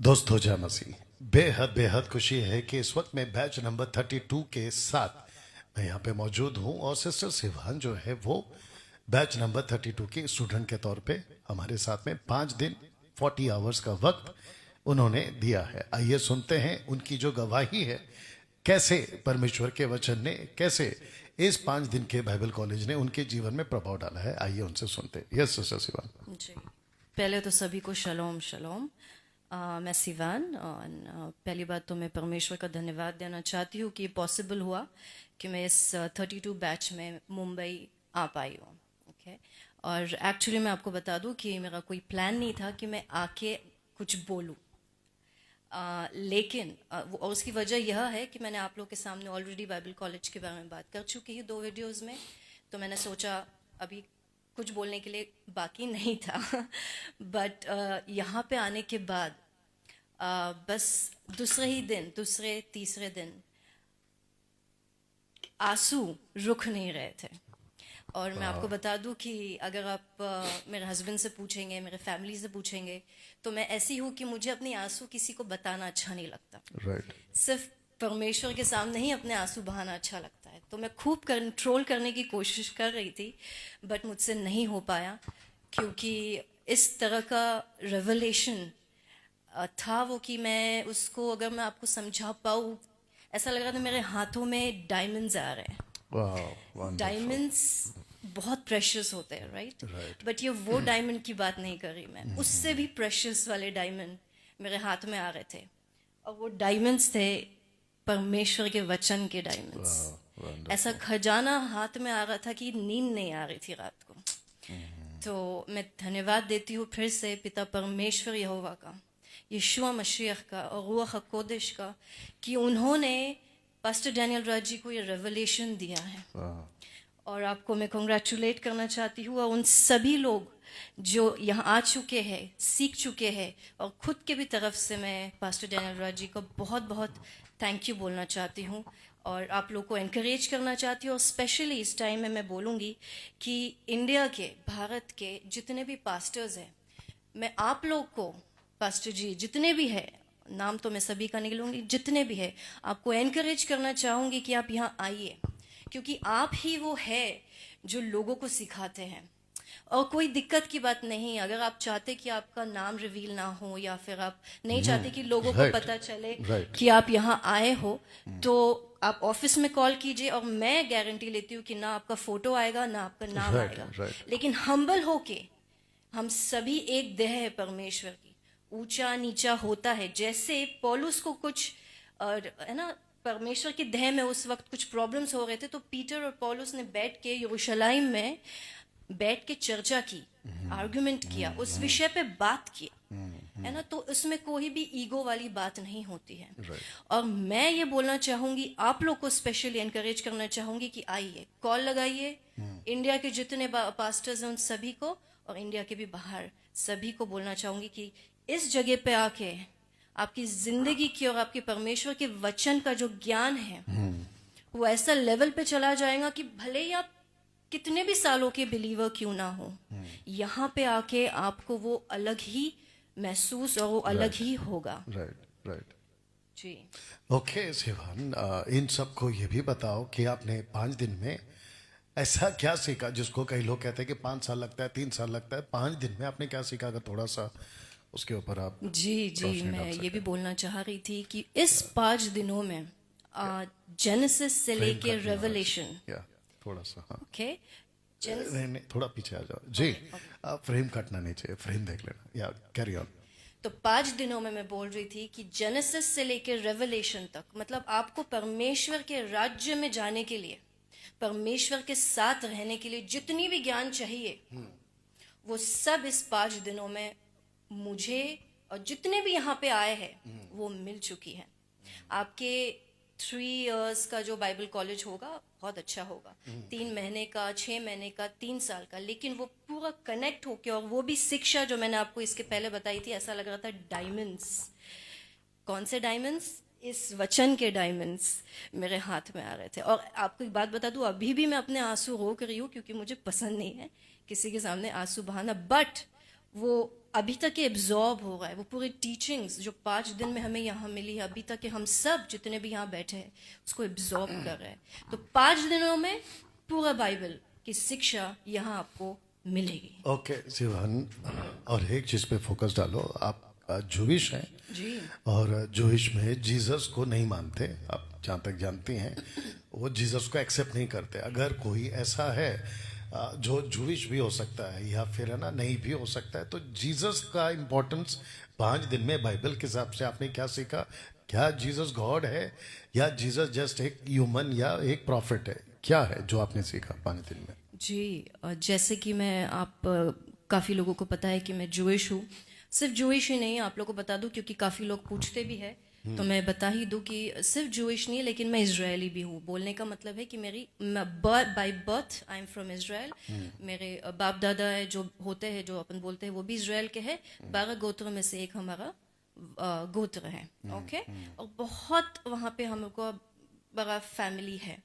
दोस्तों जय मसीह। बेहद बेहद खुशी है कि इस वक्त मैं बैच नंबर 32 के साथ मैं यहाँ पे मौजूद हूँ और सिस्टर सिवान जो है वो बैच नंबर 32 की स्टूडेंट के तौर पे हमारे साथ में 5 दिन 40 आवर्स का वक्त उन्होंने दिया है। आइए सुनते हैं उनकी जो गवाही है, कैसे परमेश्वर के वचन ने, कैसे इस 5 दिन के बाइबल कॉलेज ने उनके जीवन में प्रभाव डाला है। आइए उनसे सुनते हैं। यस सिस्टर सिवान जी, पहले तो सभी को शलोम शलोम। मैं सिवान और पहली बात तो मैं परमेश्वर का धन्यवाद देना चाहती हूँ कि पॉसिबल हुआ कि मैं इस 32 बैच में मुंबई आ पाई हूँ। ओके, और एक्चुअली मैं आपको बता दूँ कि मेरा कोई प्लान नहीं था कि मैं आके कुछ बोलूँ, लेकिन और उसकी वजह यह है कि मैंने आप लोग के सामने ऑलरेडी बाइबल कॉलेज के बारे में बात कर चुकी हूँ 2 वीडियोस में। तो मैंने सोचा अभी कुछ बोलने के लिए बाकी नहीं था बट यहाँ पे आने के बाद बस दूसरे तीसरे दिन आंसू रुक नहीं रहे थे। और मैं आपको बता दूं कि अगर आप मेरे हस्बैंड से पूछेंगे, मेरे फैमिली से पूछेंगे, तो मैं ऐसी हूँ कि मुझे अपने आंसू किसी को बताना अच्छा नहीं लगता। राइट। सिर्फ परमेश्वर के सामने ही अपने आंसू बहाना अच्छा लगता है। तो मैं खूब कंट्रोल करने की कोशिश कर रही थी, बट मुझसे नहीं हो पाया, क्योंकि इस तरह का रेवलेशन था वो कि मैं उसको अगर मैं आपको समझा पाऊँ, ऐसा लग रहा था मेरे हाथों में डायमंड्स आ रहे हैं। वाह, वंडरफुल। डायमंड्स बहुत प्रेशियस होते हैं, राइट? राइट। बट ये वो डायमंड की बात नहीं कर रही मैं, उससे भी प्रेशियस वाले डायमंड मेरे हाथ में आ रहे थे। और वो डायमंड्स थे परमेश्वर के वचन के डायमंड्स। ऐसा खजाना हाथ में आ रहा था कि नींद नहीं आ रही थी रात को। तो मैं धन्यवाद देती हूँ फिर से पिता परमेश्वर यहोवा का, यीशुआ मसीह का और रूह हकोदेश का, कि उन्होंने पास्टर डैनियल राज जी को ये रेवलेशन दिया है। और आपको मैं कंग्रेचुलेट करना चाहती हूँ, और उन सभी लोग जो यहाँ आ चुके हैं, सीख चुके हैं, और खुद के भी तरफ से मैं पास्टर डैनियल राज जी को बहुत बहुत थैंक यू बोलना चाहती हूँ। और आप लोग को एनकरेज करना चाहती हूँ, और स्पेशली इस टाइम में मैं बोलूँगी कि इंडिया के, भारत के जितने भी पास्टर्स हैं, मैं आप लोग को, पास्टर जी जितने भी हैं, नाम तो मैं सभी का नहीं लूँगी, जितने भी हैं, आपको एनकरेज करना चाहूँगी कि आप यहाँ आइए, क्योंकि आप ही वो है जो लोगों को सिखाते हैं। और कोई दिक्कत की बात नहीं, अगर आप चाहते कि आपका नाम रिवील ना हो, या फिर आप नहीं चाहते कि लोगों को राइट। पता चले राइट। कि आप यहाँ आए हो, तो आप ऑफिस में कॉल कीजिए, और मैं गारंटी लेती हूँ कि ना आपका फोटो आएगा ना आपका नाम राइट। आएगा। राइट। लेकिन हम्बल होके, हम सभी एक देह है परमेश्वर की, ऊंचा नीचा होता है। जैसे पौलुस को कुछ है ना, परमेश्वर की देह में उस वक्त कुछ प्रॉब्लम्स हो रहे थे, तो पीटर और पौलुस ने बैठ के यरूशलेम में बैठ के चर्चा की, आर्गुमेंट किया, उस विषय पे बात की, है ना। तो उसमें कोई भी ईगो वाली बात नहीं होती है। और मैं ये बोलना चाहूंगी, आप लोग को स्पेशली एनकरेज करना चाहूंगी कि आइए, कॉल लगाइए, इंडिया के जितने पास्टर्स हैं उन सभी को, और इंडिया के भी बाहर सभी को बोलना चाहूंगी कि इस जगह पे आके आपकी जिंदगी की और आपके परमेश्वर के वचन का जो ज्ञान है वो ऐसा लेवल पे चला जाएगा कि भले ही आप कितने भी सालों के बिलीवर क्यों ना हो, यहाँ पे आके आपको वो अलग ही महसूस और वो अलग राइट। ही होगा। राइट। राइट। जी, ओके सिवान, इन सबको ये भी बताओ कि आपने 5 दिन में ऐसा क्या सीखा, जिसको कई लोग कहते हैं कि 5 साल लगता है, 3 साल लगता है। 5 दिन में आपने क्या सीखा, अगर थोड़ा सा उसके ऊपर आप जी, जी, रोशनी डाल मैं ये भी सकें। बोलना चाह रही थी कि इस 5 दिनों में जेनेसिस से फ्रेम लेके कट नहीं होना रेवलेशन, चाहिए। या थोड़ा सा, हाँ। ओके, नहीं नहीं, थोड़ा पीछे आ जाओ जी। फ्रेम कटना नहीं चाहिए, फ्रेम देख लेना। या कैरी ऑन। तो 5 दिनों में मैं बोल रही थी कि जेनेसिस से लेकर रेवलेशन तक, मतलब आपको परमेश्वर के राज्य में जाने के लिए, परमेश्वर के साथ रहने के लिए जितनी भी ज्ञान चाहिए, वो सब इस 5 दिनों में मुझे और जितने भी यहाँ पे आए हैं वो मिल चुकी है। आपके 3 इयर्स का जो बाइबल कॉलेज होगा बहुत अच्छा होगा, 3 महीने का, 6 महीने का, 3 साल का, लेकिन वो पूरा कनेक्ट होके, और वो भी शिक्षा जो मैंने आपको इसके पहले बताई थी, ऐसा लग रहा था डायमंड्स। कौन से डायमंड्स? इस वचन के डायमंड्स मेरे हाथ में आ रहे थे। और आपको एक बात बता दूं, अभी भी मैं अपने आंसू रोक रही हूँ, क्योंकि मुझे पसंद नहीं है किसी के सामने आंसू बहाना, बट वो अभी तक ये एब्जॉर्ब हो रहा है, वो पूरी टीचिंग्स जो 5 दिन में हमें यहाँ मिली है, अभी तक के हम सब जितने भी यहाँ बैठे हैं उसको एब्जॉर्ब कर रहे हैं। तो 5 दिनों में पूरा बाइबल की शिक्षा यहाँ आपको मिलेगी। ओके सिवान, और एक चीज पे फोकस डालो, आप जूविश हैं जी। और जूविश में जीसस को नहीं मानते, आप जहाँ तक जानती हैं वो जीसस को एक्सेप्ट नहीं करते। अगर कोई ऐसा है जो जूविश भी हो सकता है या फिर है ना नहीं भी हो सकता है, तो जीसस का इम्पोर्टेंस 5 दिन में बाइबल के हिसाब से आपने क्या सीखा? क्या जीसस गॉड है या जीसस जस्ट एक ह्यूमन या एक प्रॉफिट है? क्या है जो आपने सीखा 5 दिन में? जी, जैसे कि काफ़ी लोगों को पता है कि मैं जूइश हूँ। सिर्फ जूइश ही नहीं, आप लोगों को बता दूं क्योंकि काफ़ी लोग पूछते भी है, तो मैं बता ही दूं कि सिर्फ जूइश नहीं है, लेकिन मैं इजरायली भी हूँ। बोलने का मतलब है कि by birth I am from Israel. मेरे बाप दादा है जो होते हैं, जो अपन बोलते हैं, वो भी इजराइल के हैं। 12 गोत्र में से एक हमारा गोत्र है। ओके, और बहुत वहाँ पे हम लोग को बड़ा फैमिली है।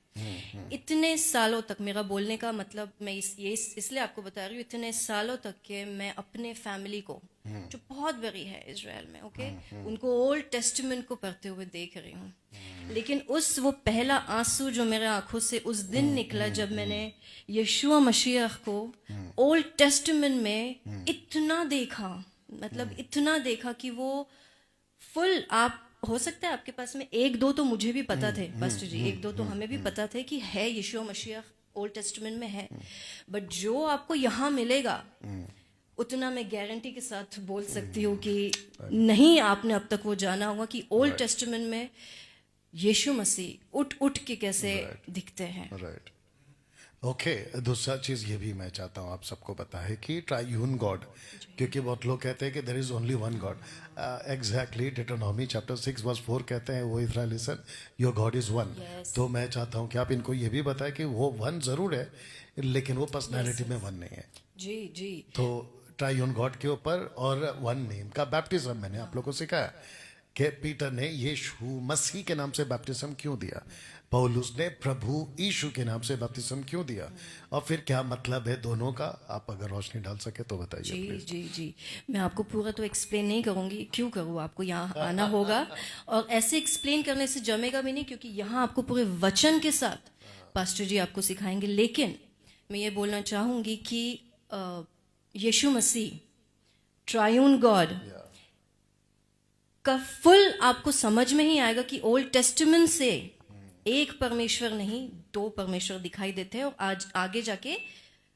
इतने सालों तक, मेरा बोलने का मतलब मैं इसलिए आपको बता रही हूँ, इतने सालों तक के मैं अपने फैमिली को जो बहुत बड़ी है इजराइल में, ओके, उनको ओल्ड टेस्टामेंट को पढ़ते हुए देख रही हूँ। लेकिन वो पहला आंसू जो मेरे आंखों से उस दिन निकला जब मैंने यीशु मसीह को ओल्ड टेस्टामेंट में इतना देखा, मतलब इतना देखा कि वो फुल, आप हो सकता है आपके पास में 1-2 तो मुझे भी पता थे पास्टर जी, 1-2 तो हमें भी पता थे कि है यीशु मसीह ओल्ड टेस्टामेंट में है, बट जो आपको यहाँ मिलेगा उतना मैं गारंटी के साथ बोल सकती हूँ कि नहीं आपने अब तक वो जाना होगा कि ओल्ड टेस्टामेंट में यीशु मसीह उठ उठ के कैसे दिखते हैं। Right, okay. दूसरा चीज ये भी मैं चाहता हूँ आप सबको पता है कि ट्राइयून गॉड, क्योंकि बहुत लोग कहते हैं कि there is only one god. Exactly Deuteronomy chapter 6 verse 4 कहते हैं, वो Israel listen your god is one. तो मैं चाहता हूँ कि आप इनको ये भी बताएं कि वो वन जरूर है, लेकिन वो पर्सनैलिटी में वन नहीं है। जी जी। तो ट्राइयून गॉड के ऊपर और वन नेम का बैप्टिज्म मैंने आप लोगों को सिखाया कि पीटर ने यीशु मसीह के नाम से बैप्टिज्म क्यों दिया, पौलुस ने प्रभु यीशु के नाम से बैप्टिज्म क्यों दिया, और फिर क्या मतलब है दोनों का, आप अगर रोशनी डाल सके तो बताइए। जी जी जी, मैं आपको पूरा तो एक्सप्लेन नहीं करूँगी, क्यों करूँ, आपको यहाँ आना होगा, और ऐसे एक्सप्लेन करने से जमेगा भी नहीं, क्योंकि यहाँ आपको पूरे वचन के साथ पास्टर जी आपको सिखाएंगे। लेकिन मैं ये बोलना चाहूँगी कि यीशु मसीह ट्रायून गॉड का फुल आपको समझ में ही आएगा कि ओल्ड टेस्टामेंट से एक परमेश्वर नहीं 2 परमेश्वर दिखाई देते हैं, और आज आगे जाके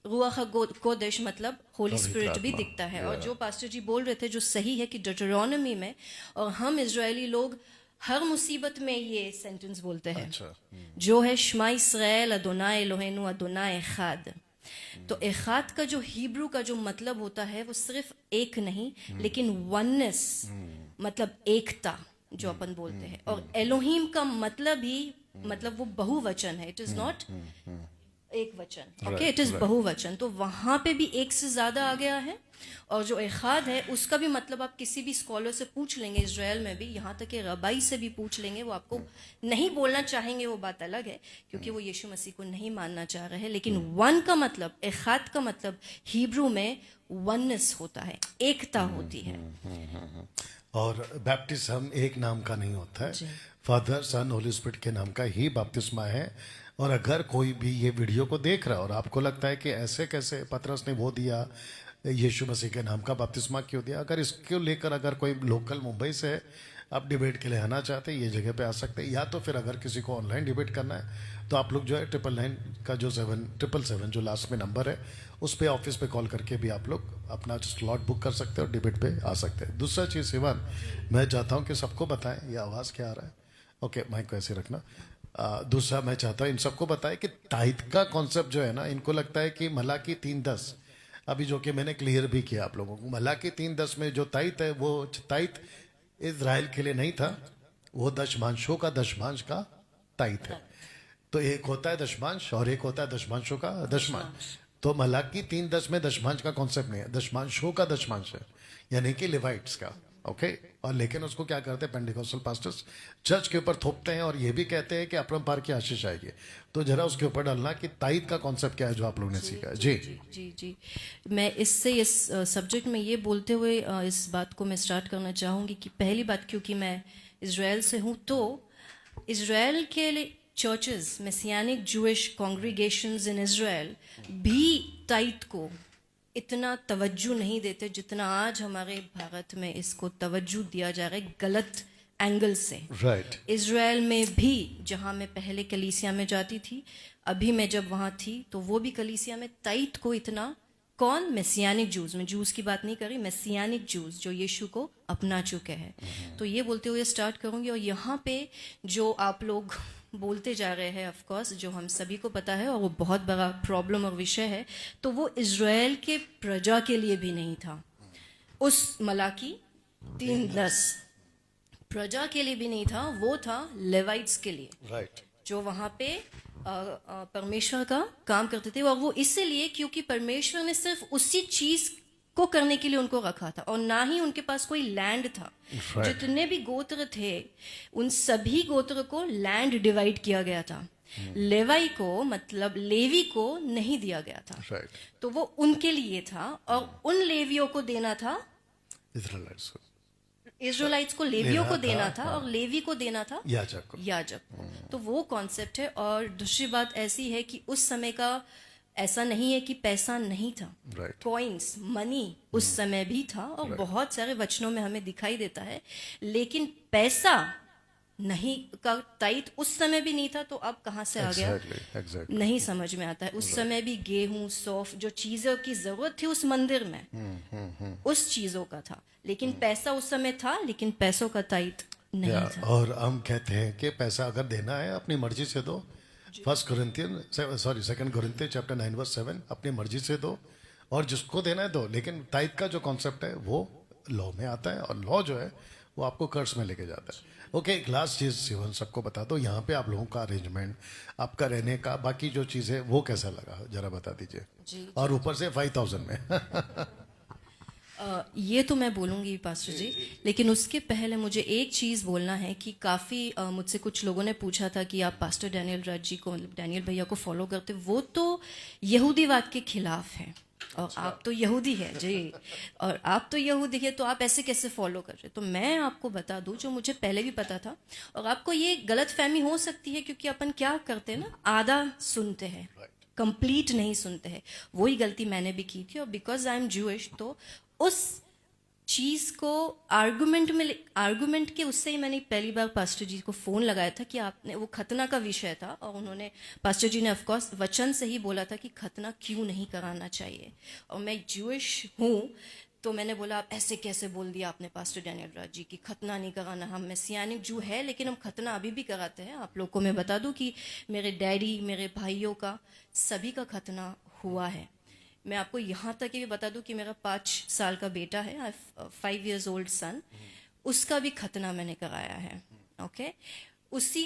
रूह कोदेश मतलब होली स्पिरिट भी दिखता है। और जो पास्टर जी बोल रहे थे जो सही है कि डिटरोनॉमी में, और हम इजरायली लोग हर मुसीबत में ये सेंटेंस बोलते हैं, जो है शमा इस्राएल अदोनाई एलोहेनु अदोनाई एखाद। तो एखाद का जो हिब्रू का जो मतलब होता है वो सिर्फ एक नहीं, लेकिन वननेस मतलब एकता जो अपन बोलते हैं। और एलोहीम का मतलब ही मतलब वो बहुवचन है, इट इज नॉट एक वचन, ओके, इट इज बहुवचन। तो वहां पे भी एक से ज्यादा आ गया है। और जो एखाद है उसका भी मतलब आप किसी भी स्कॉलर से पूछ लेंगे इजराइल में भी, यहाँ तक कि रबाई से भी पूछ लेंगे, वो आपको नहीं बोलना चाहेंगे, वो बात अलग है, क्योंकि वो यीशु मसीह को नहीं मानना चाह रहे हैं। लेकिन वन का मतलब, एखाद का मतलब हिब्रू में वननेस होता है, एकता होती है। और बैप्टिज्म एक नाम का नहीं होता है, फादर सन होली स्पिरिट के नाम का ही बपतिस्मा है। और अगर कोई भी ये वीडियो को देख रहा है और आपको लगता है कि ऐसे कैसे पतरस ने वो दिया, यीशु मसीह के नाम का बपतिस्मा क्यों दिया, अगर इसको लेकर अगर कोई लोकल मुंबई से आप डिबेट के लिए आना चाहते हैं, ये जगह पे आ सकते हैं। या तो फिर अगर किसी को ऑनलाइन डिबेट करना है तो आप लोग जो है 999 का जो 777 जो लास्ट में नंबर है उस पर ऑफिस पे कॉल करके भी आप लोग अपना स्लॉट बुक कर सकते हैं और डिबेट पे आ सकते हैं। दूसरा चीज़ सिवान, मैं चाहता हूँ कि सबको बताएं, ये आवाज़ क्या आ रहा है, ओके माइक को ऐसे रखना। दूसरा मैं चाहता हूँ इन सबको बताएं कि टाइथ का कॉन्सेप्ट जो है ना, इनको लगता है कि मलाकी 3:10, अभी जो कि मैंने क्लियर भी किया आप लोगों को, मलाकी 3:10 में जो ताइथ है वो ताइथ इजराइल के लिए नहीं था, वो दशमांशों का दशमांश का ताइथ है। तो एक होता है दशमांश और एक होता है दशमांशों का दशमांश। तो मलाकी 3:10 में दशमांश का कॉन्सेप्ट नहीं है, दशमांशों का दशमांश है, यानी कि लिवाइट्स का। ओके और लेकिन उसको क्या करते हैं पेंटिकोस्टल पास्टर्स चर्च के ऊपर थोपते हैं और ये भी कहते हैं कि अपरंपार की आशीष आएगी। तो जरा उसके ऊपर डालना कि ताइद का कॉन्सेप्ट क्या है जो आप लोगों ने सीखा है। जी जी मैं इससे इस सब्जेक्ट में ये बोलते हुए इस बात को मैं स्टार्ट करना चाहूँगी कि पहली बात, क्योंकि मैं इज़राइल से हूँ, तो इज़राइल के चर्चेस, मेसियानिक जूइश कॉन्ग्रीगेशंस इन इज़राइल भी ताइद को इतना तवज्जो नहीं देते जितना आज हमारे भारत में इसको तवज्जो दिया जा रहा है गलत एंगल से। राइट इज़राइल में भी, जहाँ मैं पहले कलीसिया में जाती थी, अभी मैं जब वहाँ थी, तो वो भी कलीसिया में ताइद को इतना, कौन, मेसियानिक जूस, मैं जूस की बात नहीं कर रही, मेसियानिक जूस जो यीशु को अपना चुके हैं। तो ये बोलते हुए स्टार्ट करूँगी। और यहाँ पे जो आप लोग बोलते जा रहे हैं, ऑफ कोर्स जो हम सभी को पता है और वो बहुत बड़ा प्रॉब्लम और विषय है, तो वो इज़राइल के प्रजा के लिए भी नहीं था। उस मलाकी 3:10 प्रजा के लिए भी नहीं था, वो था लेवाइट्स के लिए, राइट जो वहाँ पे परमेश्वर का काम करते थे। और वो इसलिए क्योंकि परमेश्वर ने सिर्फ उसी चीज को करने के लिए उनको रखा था, और ना ही उनके पास कोई लैंड था। Right. जितने भी गोत्र थे, उन सभी गोत्र को लैंड डिवाइड किया गया था। लेवाई को, मतलब लेवी को नहीं दिया गया था। राइट तो वो उनके लिए था, और उन लेवियों को देना था, इज़राइलिट्स को, इज़राइलाइट्स को लेवियों को देना था, हाँ। और लेवी को देना था याजक को। याजक। तो वो कॉन्सेप्ट है। और दूसरी बात ऐसी है कि उस समय का ऐसा नहीं है कि पैसा नहीं था। राइट कॉइन्स, मनी उस समय भी था, और बहुत सारे वचनों में हमें दिखाई देता है। लेकिन पैसा नहीं का ताइद उस समय भी नहीं था, तो अब कहाँ से आ गया एग्जैक्टली नहीं समझ में आता है। उस समय भी गेहूं, सौफ, जो चीजों की जरूरत थी उस मंदिर में, उस चीजों का था। लेकिन पैसा उस समय था, लेकिन पैसों का ताइद नहीं था। और हम कहते हैं कि पैसा अगर देना है अपनी मर्जी से दो। सेकंड कोरिन्थियन चैप्टर 9:7 अपनी मर्जी से दो, और जिसको देना है दो। लेकिन ताइद का जो कॉन्सेप्ट है वो लॉ में आता है, और लॉ जो है वो आपको कर्ज में लेके जाता है। ओके, एक लास्ट चीज शिवन सबको बता दो, यहाँ पे आप लोगों का अरेंजमेंट, आपका रहने का, बाकी जो चीज है वो कैसा लगा जरा बता दीजिए। जी। और ऊपर से 5,000 में ये तो मैं बोलूँगी पास्टर जी, लेकिन उसके पहले मुझे एक चीज़ बोलना है कि काफ़ी मुझसे कुछ लोगों ने पूछा था कि आप पास्टर डैनियल राज जी को, मतलब डैनियल भैया को फॉलो करते। वो तो यहूदीवाद के खिलाफ है, और आप तो यहूदी है जी, और आप तो यहूदी है, तो आप ऐसे कैसे फॉलो कर रहे? तो मैं आपको बता दूं जो मुझे पहले भी पता था, और आपको ये गलत फहमी हो सकती है क्योंकि अपन क्या करते हैं ना, आधा सुनते हैं, कंप्लीट नहीं सुनते हैं। वही गलती मैंने भी की थी, और बिकॉज आई एम जूइश, तो उस चीज को आर्गुमेंट के उससे ही मैंने पहली बार पास्टर जी को फोन लगाया था कि आपने, वो खतना का विषय था, और उन्होंने, पास्टर जी ने ऑफ कोर्स वचन से ही बोला था कि खतना क्यों नहीं कराना चाहिए। और मैं जूइश हूँ, तो मैंने बोला आप ऐसे कैसे बोल दिया आपने पास्टर डैनियल राज जी की खतना नहीं कराना। हम मेसियानिक जू है, लेकिन हम खतना अभी भी कराते हैं। आप लोग को मैं बता दूं कि मेरे डैडी, मेरे भाइयों का, सभी का खतना हुआ है। मैं आपको यहाँ तक भी बता दूं कि मेरा 5 साल का बेटा है, 5 years old सन, उसका भी खतना मैंने कराया है। ओके, उसी,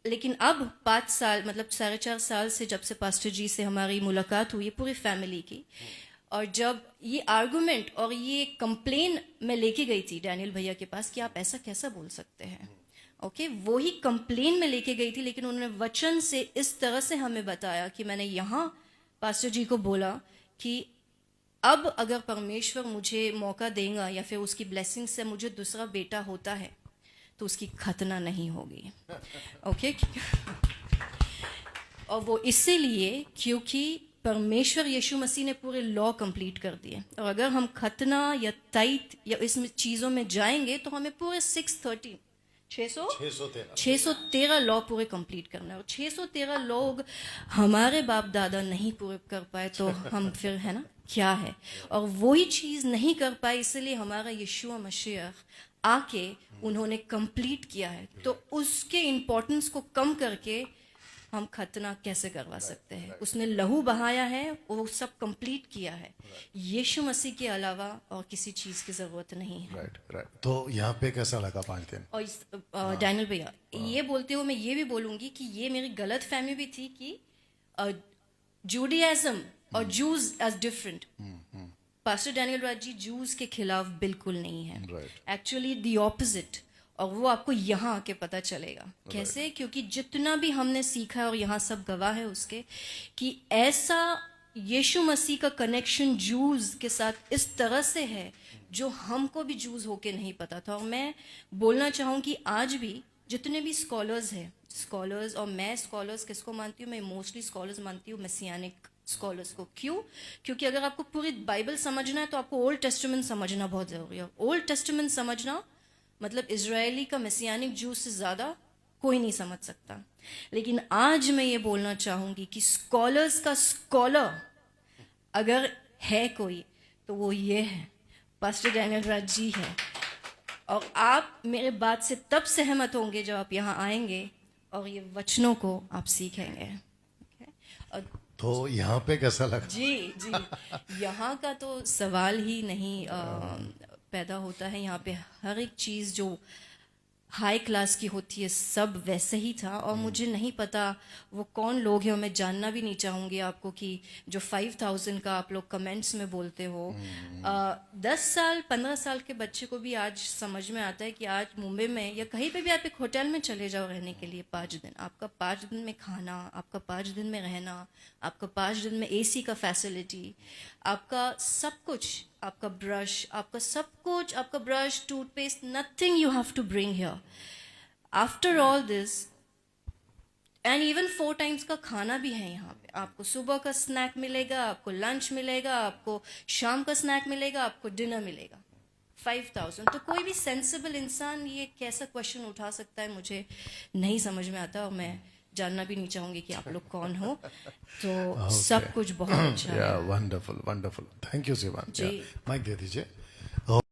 लेकिन अब 5 साल, मतलब 4.5 साल से, जब से पास्टर जी से हमारी मुलाकात हुई पूरी फैमिली की, और जब ये आर्गुमेंट और ये कंप्लेन मैं लेके गई थी डैनियल भैया के पास कि आप ऐसा कैसा बोल सकते हैं, ओके, वो ही कंप्लेन में लेके गई थी, लेकिन उन्होंने वचन से इस तरह से हमें बताया कि मैंने यहाँ पास्टर जी को बोला कि अब अगर परमेश्वर मुझे मौका देगा या फिर उसकी ब्लेसिंग से मुझे दूसरा बेटा होता है, तो उसकी खतना नहीं होगी। ओके और वो इसीलिए क्योंकि परमेश्वर यीशु मसीह ने पूरे लॉ कंप्लीट कर दिए, और अगर हम खतना या ताइद या इस चीज़ों में जाएंगे तो हमें पूरे 613 लॉ पूरे कंप्लीट करना है। और 613 लोग हमारे बाप दादा नहीं पूरे कर पाए, तो हम फिर, है ना, क्या है। और वही चीज़ नहीं कर पाए, इसलिए हमारा यीशु मसीह आके उन्होंने कंप्लीट किया है। तो उसके इम्पोर्टेंस को कम करके हम खतना कैसे करवा सकते हैं? उसने लहू बहाया है, वो सब कंप्लीट किया है। यीशु मसीह के अलावा और किसी चीज की जरूरत नहीं है। राइट। तो यहाँ पे कैसा लगा 5 दिन? और डैनियल भैया, ये बोलते हुए मैं ये भी बोलूंगी कि ये मेरी गलत फहमी भी थी कि जूडियाज्म और जूज as different. Pastor Daniel Raj ji juice के खिलाफ बिल्कुल नहीं है, Right. Actually the opposite. और वो आपको यहाँ आके पता चलेगा कैसे, क्योंकि जितना भी हमने सीखा है और यहाँ सब गवाह है उसके, कि ऐसा यीशु मसीह का कनेक्शन जूस के साथ इस तरह से है जो हमको भी जूस होके नहीं पता था। और मैं बोलना चाहूँ कि आज भी जितने भी स्कॉलर्स हैं, स्कॉलर्स, और मैं स्कॉलर्स किसको मानती हूँ, मैं मोस्टली स्कॉलर्स मानती हूँ मेसियानिक स्कॉलर्स को। क्यों? क्योंकि अगर आपको पूरी बाइबल समझना है तो आपको ओल्ड टेस्टामेंट समझना बहुत ज़रूरी है। ओल्ड टेस्टामेंट समझना मतलब इजरायली का मेसियानिक जूस से ज़्यादा कोई नहीं समझ सकता। लेकिन आज मैं ये बोलना चाहूँगी कि स्कॉलर्स का स्कॉलर अगर है कोई तो वो ये है, पास्टर डैनियल राज जी है। और आप मेरे बात से तब सहमत होंगे जब आप यहाँ आएंगे और ये वचनों को आप सीखेंगे। Okay? और तो यहाँ पे कैसा लगा? जी जी, यहाँ का तो सवाल ही नहीं पैदा होता है। यहाँ पे हर एक चीज़ जो हाई क्लास की होती है सब वैसे ही था। और मुझे नहीं पता वो कौन लोग हैं, और मैं जानना भी नहीं चाहूँगी आपको कि जो 5000 का आप लोग कमेंट्स में बोलते हो, 10 साल 15 साल के बच्चे को भी आज समझ में आता है कि आज मुंबई में या कहीं पे भी आप एक होटल में चले जाओ रहने के लिए 5 दिन, आपका 5 दिन में खाना, आपका 5 दिन में रहना, आपका 5 दिन में AC का फैसिलिटी, आपका सब कुछ, आपका ब्रश, आपका सब कुछ, आपका brush, toothpaste, nothing you have to bring here. After all this and even 4 times का खाना भी है यहाँ पे। आपको सुबह का स्नैक मिलेगा, आपको लंच मिलेगा, आपको शाम का स्नैक मिलेगा, आपको डिनर मिलेगा। 5000। तो कोई भी सेंसिबल इंसान ये कैसा क्वेश्चन उठा सकता है, मुझे नहीं समझ में आता। और मैं जानना भी नहीं चाहूंगी कि आप लोग कौन हो। तो सब कुछ बहुत अच्छा है। Wonderful wonderful, thank you Shivan. जी। माइक दे दीजिए।